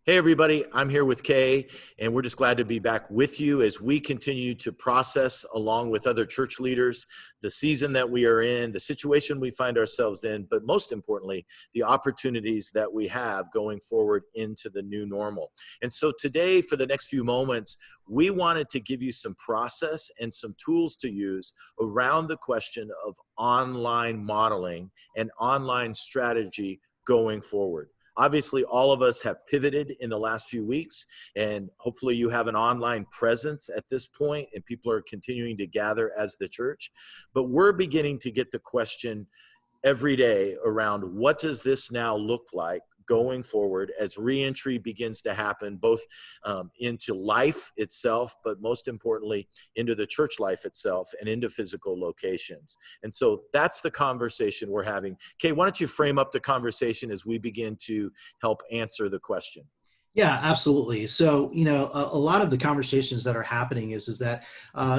Hey, everybody, I'm here with Kay, and we're just glad to be back with you as we continue to process, along with other church leaders, the season that we are in, the situation we find ourselves in, but most importantly, the opportunities that we have going forward into the new normal. And so today, for the next few moments, we wanted to give you some process and some tools to use around the question of online modeling and online strategy going forward. Obviously, all of us have pivoted in the last few weeks, and hopefully you have an online presence at this point, and people are continuing to gather as the church. But we're beginning to get the question every day around what does this now look like going forward as reentry begins to happen, both into life itself, but most importantly, into the church life itself and into physical locations. And so that's the conversation we're having. Kay, why don't you frame up the conversation as we begin to help answer the question? Yeah, absolutely. So, a lot of the conversations that are happening is that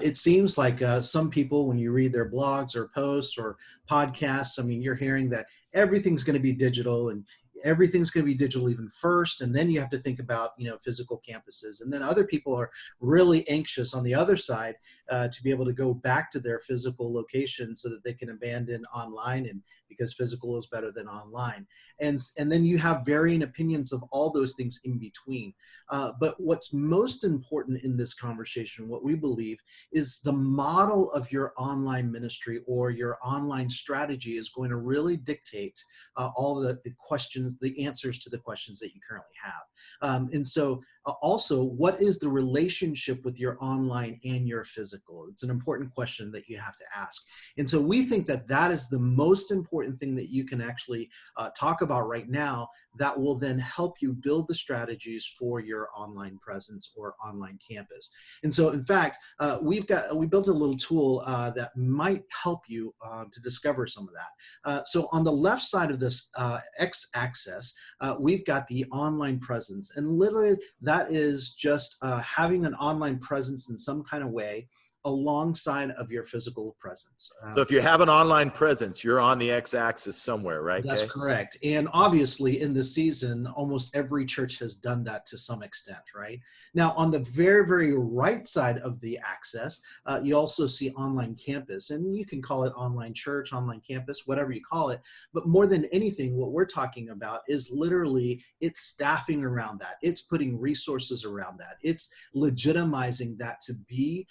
it seems like some people, when you read their blogs or posts or podcasts, I mean, you're hearing that everything's going to be digital and everything's going to be digital even first. And then you have to think about, physical campuses. And then other people are really anxious on the other side to be able to go back to their physical location so that they can abandon online, and because physical is better than online. And then you have varying opinions of all those things in between. But what's most important in this conversation, what we believe, is the model of your online ministry or your online strategy is going to really dictate all the questions, the answers to the questions that you currently have. And so also, what is the relationship with your online and your physical? It's an important question that you have to ask. And so we think that that is the most important thing that you can actually talk about right now that will then help you build the strategies for your online presence or online campus. And so, in fact, we built a little tool that might help you to discover some of that. So on the left side of this x-axis, we've got the online presence, and literally that is just having an online presence in some kind of way alongside of your physical presence. So if you have an online presence, you're on the x-axis somewhere, right, That's Kay? correct. And obviously, in this season, almost every church has done that to some extent, right? Now, on the very, very right side of the axis, you also see online campus. And you can call it online church, online campus, whatever you call it. But more than anything, what we're talking about is literally it's staffing around that. It's putting resources around that. It's legitimizing that to be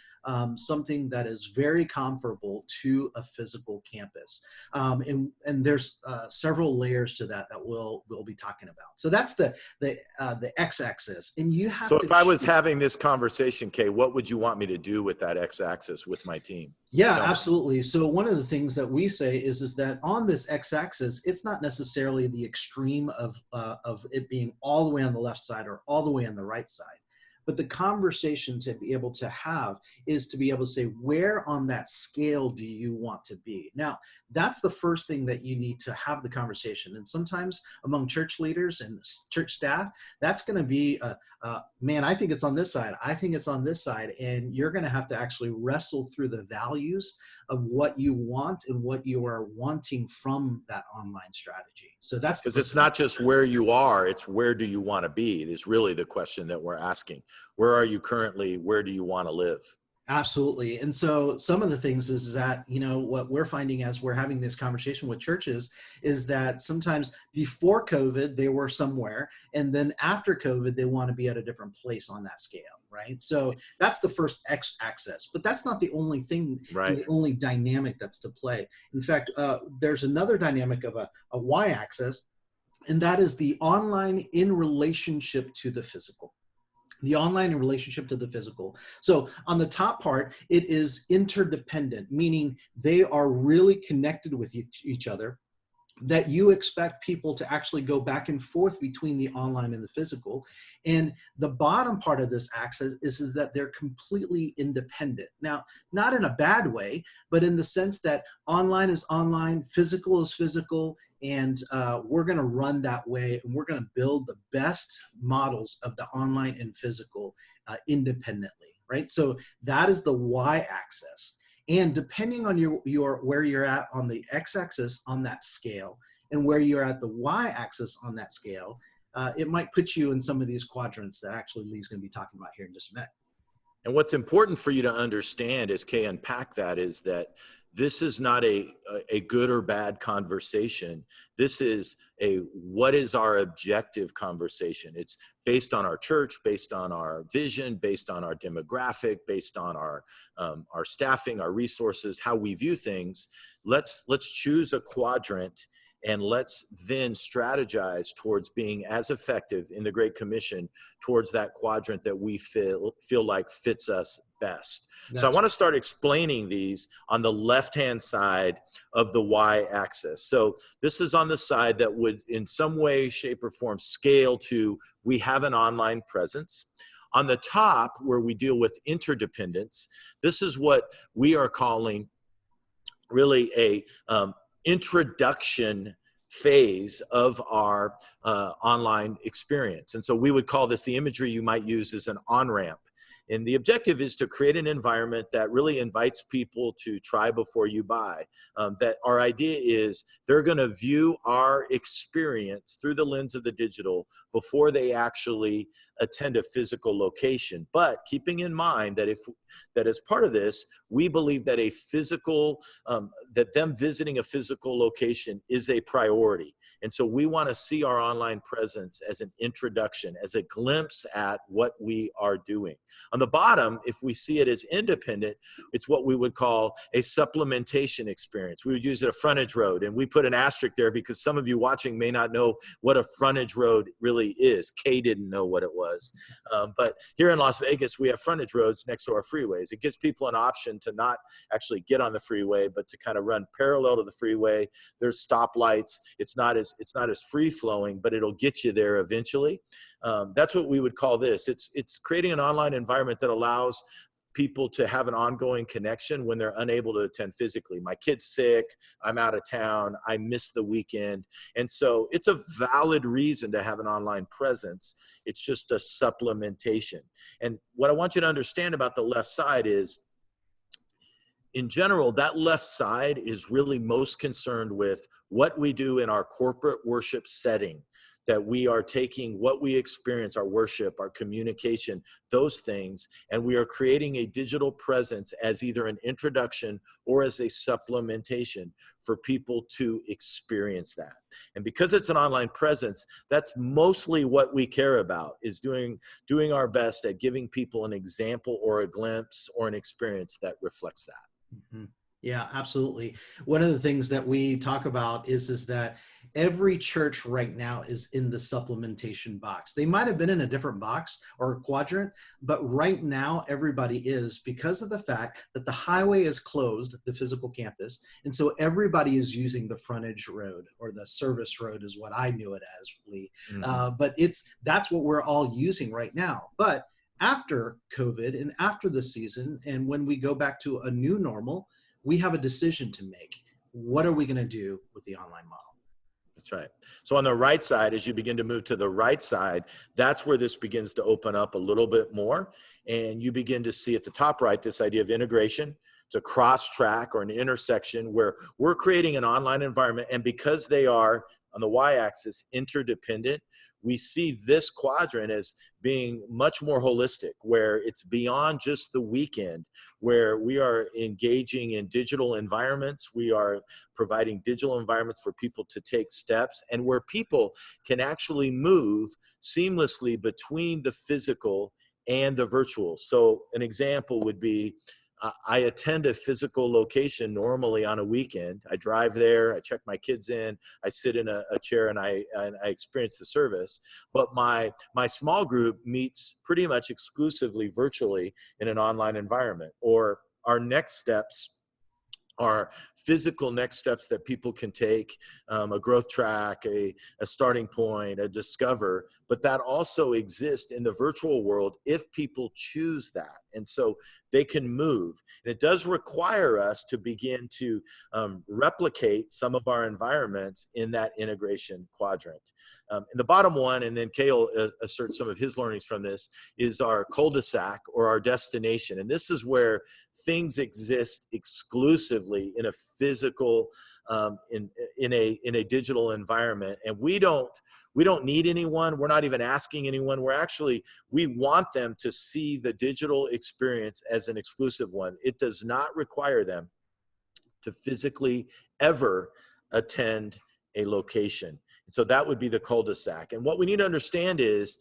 something that is very comparable to a physical campus. And there's several layers to that we'll be talking about. So that's the x-axis, and you have So to if I was having this conversation, Kay, what would you want me to do with that x-axis with my team? Yeah, Tell me. absolutely. So one of the things that we say is that on this x-axis, it's not necessarily the extreme of it being all the way on the left side or all the way on the right side. But the conversation to be able to have is to be able to say, where on that scale do you want to be? Now, that's the first thing that you need to have the conversation. And sometimes among church leaders and church staff, that's going to be, man, I think it's on this side. I think it's on this side. And you're going to have to actually wrestle through the values of what you want and what you are wanting from that online strategy. So that's Because it's not just where you are, it's where do you want to be is really the question that we're asking. Where are you currently? Where do you want to live? Absolutely. And so some of the things is that, what we're finding as we're having this conversation with churches is that sometimes before COVID, they were somewhere, and then after COVID, they want to be at a different place on that scale, right? So that's the first x-axis, but that's not the only thing, Right. the only dynamic that's to play. In fact, there's another dynamic of a y-axis, and that is the online in relationship to the physical. The online in relationship to the physical. So on the top part, it is interdependent, meaning they are really connected with each other, that you expect people to actually go back and forth between the online and the physical. And the bottom part of this axis is that they're completely independent. Now, not in a bad way, but in the sense that online is online, physical is physical, and we're going to run that way, and we're going to build the best models of the online and physical independently, right? So that is the y-axis. And depending on where you're at on the x-axis on that scale and where you're at the y-axis on that scale, it might put you in some of these quadrants that actually Lee's going to be talking about here in just a minute. And what's important for you to understand as Kay unpack that is that this is not a good or bad conversation. This is a what is our objective conversation. It's based on our church, based on our vision, based on our demographic, based on our staffing, our resources, how we view things. Let's choose a quadrant and let's then strategize towards being as effective in the Great Commission towards that quadrant that we feel like fits us best. So I want to start explaining these on the left-hand side of the y-axis. So this is on the side that would in some way, shape, or form scale to we have an online presence. On the top, where we deal with interdependence, this is what we are calling really a introduction phase of our online experience. And so we would call this, the imagery you might use is an on-ramp. And the objective is to create an environment that really invites people to try before you buy. That our idea is they're going to view our experience through the lens of the digital before they actually attend a physical location. But keeping in mind that that as part of this, we believe that a physical, that them visiting a physical location is a priority. And so we want to see our online presence as an introduction, as a glimpse at what we are doing. On the bottom, if we see it as independent, it's what we would call a supplementation experience. We would use it a frontage road, and we put an asterisk there because some of you watching may not know what a frontage road really is. Kay didn't know what it was. But here in Las Vegas, we have frontage roads next to our freeways. It gives people an option to not actually get on the freeway, but to kind of run parallel to the freeway. There's stoplights. It's not as free flowing, but it'll get you there eventually. That's what we would call this. It's creating an online environment that allows people to have an ongoing connection when they're unable to attend physically. My kid's sick, I'm out of town, I missed the weekend. And so it's a valid reason to have an online presence. It's just a supplementation. And what I want you to understand about the left side is, in general, that left side is really most concerned with what we do in our corporate worship setting, that we are taking what we experience, our worship, our communication, those things, and we are creating a digital presence as either an introduction or as a supplementation for people to experience that. And because it's an online presence, that's mostly what we care about, is doing our best at giving people an example or a glimpse or an experience that reflects that. Mm-hmm. Yeah, absolutely. One of the things that we talk about is that every church right now is in the supplementation box. They might have been in a different box or quadrant, but right now everybody is, because of the fact that the highway is closed, the physical campus, and so everybody is using the frontage road, or the service road is what I knew it as, Lee. Mm-hmm. But that's what we're all using right now. But after COVID and after the season, and when we go back to a new normal, we have a decision to make. What are we going to do with the online model? That's right. So on the right side, as you begin to move to the right side, that's where this begins to open up a little bit more. And you begin to see at the top right, this idea of integration. It's a cross track or an intersection where we're creating an online environment. And because they are, on the y-axis, interdependent, we see this quadrant as being much more holistic, where it's beyond just the weekend, where we are engaging in digital environments. We are providing digital environments for people to take steps, and where people can actually move seamlessly between the physical and the virtual. So an example would be, I attend a physical location normally on a weekend. I drive there, I check my kids in, I sit in a chair, and I experience the service. But my small group meets pretty much exclusively virtually in an online environment. Or our next steps are physical next steps that people can take, a growth track, a starting point, a discover, but that also exists in the virtual world if people choose that. And so they can move. And it does require us to begin to replicate some of our environments in that integration quadrant. And the bottom one, and then Kay will assert some of his learnings from this, is our cul-de-sac or our destination. And this is where things exist exclusively in a physical, in a digital environment. And we don't We don't need anyone. We're not even asking anyone. We want them to see the digital experience as an exclusive one. It does not require them to physically ever attend a location. So that would be the cul-de-sac. And what we need to understand is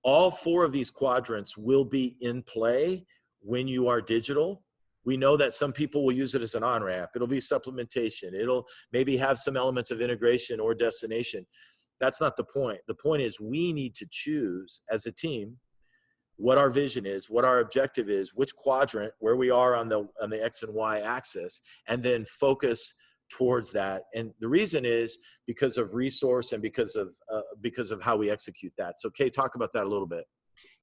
all four of these quadrants will be in play when you are digital. We know that some people will use it as an on-ramp. It'll be supplementation. It'll maybe have some elements of integration or destination. That's not the point. The point is we need to choose as a team what our vision is, what our objective is, which quadrant, where we are on the X and Y axis, and then focus towards that. And the reason is because of resource and because of how we execute that. So Kay, talk about that a little bit.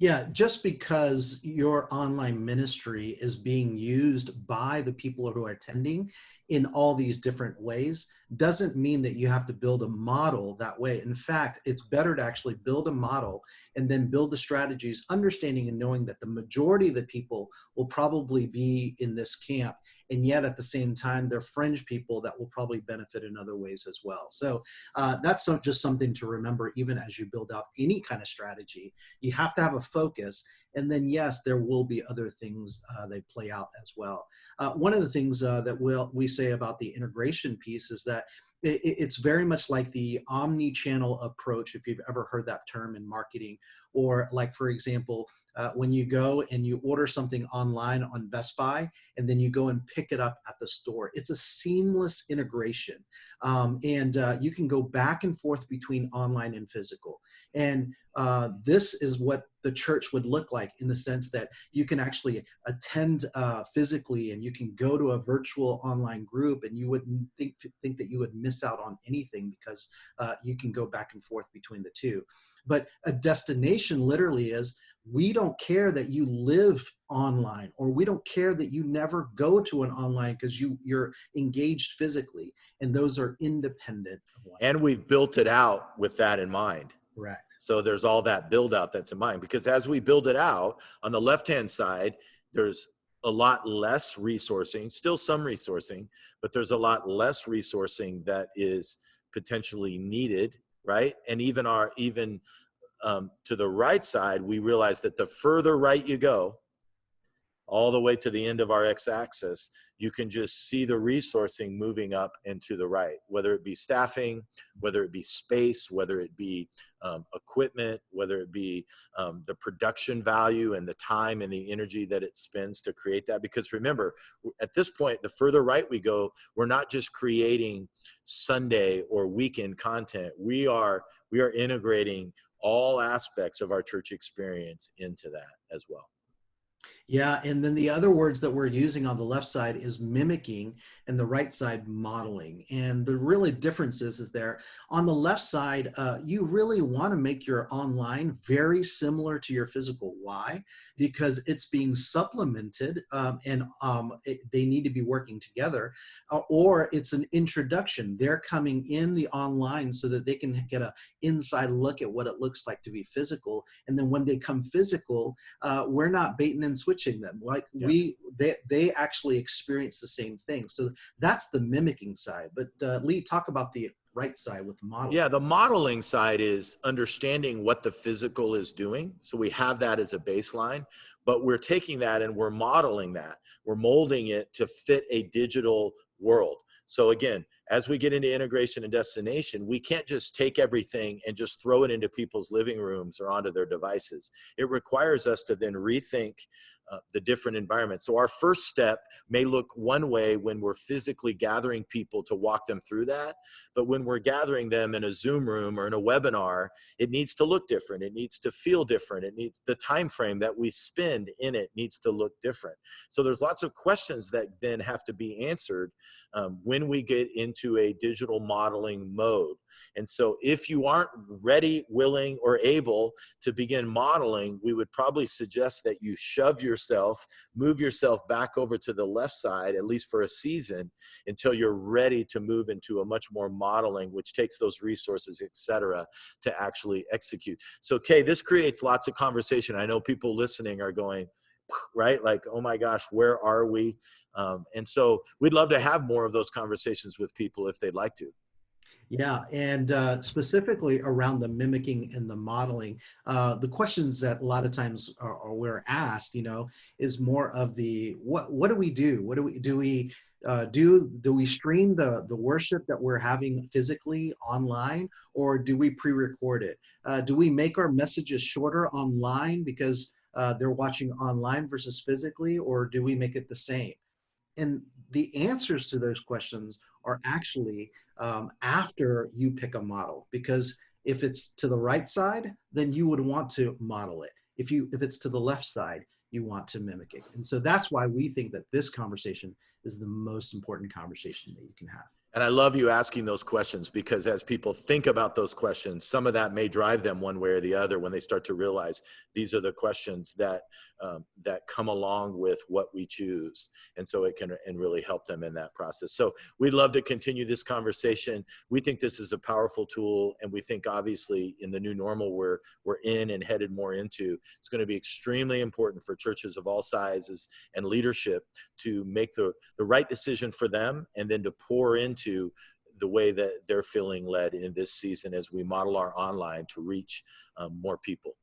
Yeah, just because your online ministry is being used by the people who are attending in all these different ways doesn't mean that you have to build a model that way. In fact, it's better to actually build a model and then build the strategies, understanding and knowing that the majority of the people will probably be in this camp. And yet at the same time, they're fringe people that will probably benefit in other ways as well. So that's just something to remember, even as you build out any kind of strategy. You have to have a focus. And then, yes, there will be other things that play out as well. One of the things that we say about the integration piece is that it's very much like the omni-channel approach, if you've ever heard that term in marketing, or like, for example, when you go and you order something online on Best Buy, and then you go and pick it up at the store. It's a seamless integration. And you can go back and forth between online and physical. And this is what the church would look like, in the sense that you can actually attend physically, and you can go to a virtual online group, and you wouldn't think that you would miss out on anything, because you can go back and forth between the two. But a destination literally is, we don't care that you live online, or we don't care that you never go to an online, because you're engaged physically, and those are independent of one. And we've built it out with that in mind. Correct. So there's all that build out that's in mind, because as we build it out on the left-hand side, there's a lot less resourcing, still some resourcing, but there's a lot less resourcing that is potentially needed, right? And even to the right side, we realize that the further right you go, all the way to the end of our x-axis, you can just see the resourcing moving up and to the right, whether it be staffing, whether it be space, whether it be equipment, whether it be the production value and the time and the energy that it spends to create that. Because remember, at this point, the further right we go, we're not just creating Sunday or weekend content. We are integrating all aspects of our church experience into that as well. Yeah, and then the other words that we're using on the left side is mimicking, and the right side modeling. And the really difference is there on the left side, you really want to make your online very similar to your physical. Why? Because it's being supplemented, and they need to be working together, or it's an introduction. They're coming in the online so that they can get an inside look at what it looks like to be physical. And then when they come physical, we're not baiting and switching them. Like they actually experience the same thing. So that's the mimicking side. But Lee, talk about the right side with the model. Yeah, the modeling side is understanding what the physical is doing. So we have that as a baseline, but we're taking that and we're modeling that. We're molding it to fit a digital world. So again, as we get into integration and destination, we can't just take everything and just throw it into people's living rooms or onto their devices. It requires us to then rethink the different environments. So our first step may look one way when we're physically gathering people to walk them through that. But when we're gathering them in a Zoom room or in a webinar, it needs to look different. It needs to feel different. It needs the time frame that we spend in it needs to look different. So there's lots of questions that then have to be answered when we get into a digital modeling mode. And so if you aren't ready, willing, or able to begin modeling, we would probably suggest that you move yourself back over to the left side, at least for a season, until you're ready to move into a much more modeling, which takes those resources, et cetera, to actually execute. So, Kay, this creates lots of conversation. I know people listening are going, right? Like, oh my gosh, where are we? And so we'd love to have more of those conversations with people if they'd like to. Yeah, and specifically around the mimicking and the modeling, the questions that a lot of times are we're asked, is more of the what do we do? What do we stream the worship that we're having physically online, or do we pre-record it? Do we make our messages shorter online because they're watching online versus physically, or do we make it the same? And the answers to those questions are actually after you pick a model, because if it's to the right side, then you would want to model it. If it's to the left side, you want to mimic it. And so that's why we think that this conversation is the most important conversation that you can have. And I love you asking those questions, because as people think about those questions, some of that may drive them one way or the other when they start to realize these are the questions that come along with what we choose. And so it can and really help them in that process. So we'd love to continue this conversation. We think this is a powerful tool, and we think obviously in the new normal we're in and headed more into, it's going to be extremely important for churches of all sizes and leadership to make the right decision for them, and then to pour into the way that they're feeling led in this season as we model our online to reach more people.